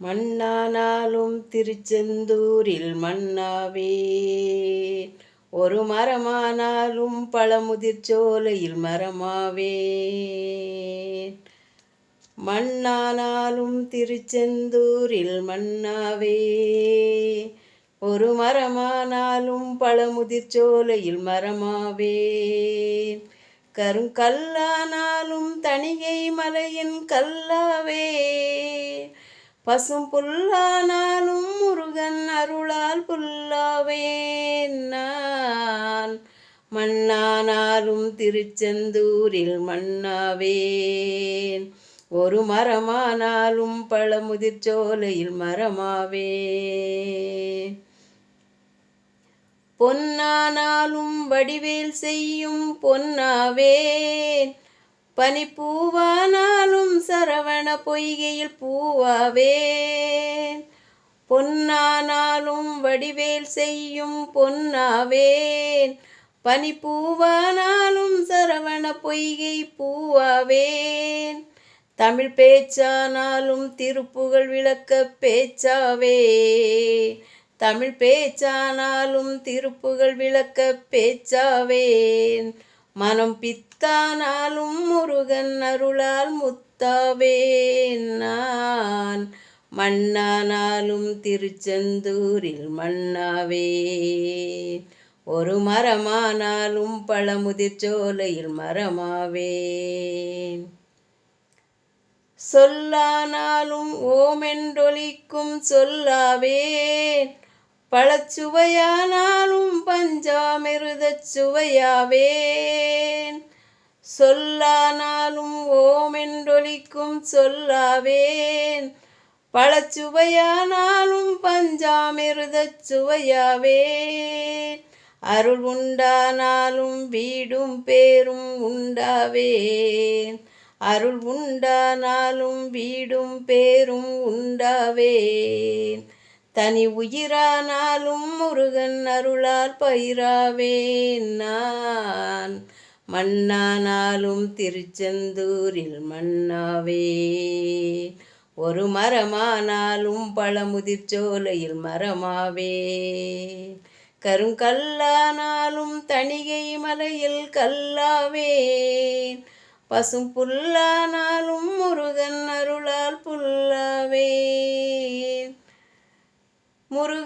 மண்ணானாலும் திருச்செந்தூரில் மண்ணாவேன். ஒரு மரமானாலும் பழமுதிர் சோலையில் மரமாவேன். மண்ணானாலும் திருச்செந்தூரில் மண்ணாவேன். ஒரு மரமானாலும் பழமுதிர் சோலையில் மரமாவேன். கருங்கல்லானாலும் தணிகை மலையின் கல்லாவேன். பசும் புல்லானாலும் முருகன் அருளால் புல்லாவேன் நான். மண்ணானாலும் திருச்செந்தூரில் மண்ணாவேன். ஒரு மரமானாலும் பழமுதிர் சோலையில் மரமாவேன். பொன்னானாலும் வடிவேல் செய்யும் பொன்னாவேன். பனிப்பூவானாலும் சரவண பொய்கையில் பூவாவேன். பொன்னானாலும் வடிவேல் செய்யும் பொன்னாவேன். பனிப்பூவானாலும் சரவண பொய்கை பூவாவேன். தமிழ் பேச்சானாலும் திருப்புகழ் விளக்க பேச்சாவே. தமிழ் பேச்சானாலும் திருப்புகழ் விளக்க பேச்சாவேன். மனம் பித்தானாலும் முருகன் அருளால் முத்தாவேன் நான். மண்ணானாலும் திருச்செந்தூரில் மண்ணாவேன். ஒரு மரமானாலும் பழமுதிர் சோலையில் மரமாவேன். சொல்லானாலும் ஓமென்றொலிக்கும் சொல்லாவேன். பழச்சுவையானாலும் பஞ்சாமிருதச் சுவையாவேன். சொல்லானாலும் ஓமென்றொலிக்கும் சொல்லாவேன். பழச்சுவையானாலும் பஞ்சாமிருதச் சுவையாவேன். அருள் உண்டானாலும் வீடும் பேரும் உண்டாவேன். அருள் உண்டானாலும் வீடும் பேரும் உண்டாவேன். தனி உயிரானாலும் முருகன் அருளால் பயிராவேன் நான். மண்ணானாலும் திருச்செந்தூரில் மண்ணாவேன். ஒரு மரமானாலும் பழமுதிர் சோலையில் மரமாவேன். கருங்கல்லானாலும் தணிகை மலையில் கல்லாவேன். பசும் புல்லானாலும் முருகன் அருளால் புல்லாவேன். முருகன்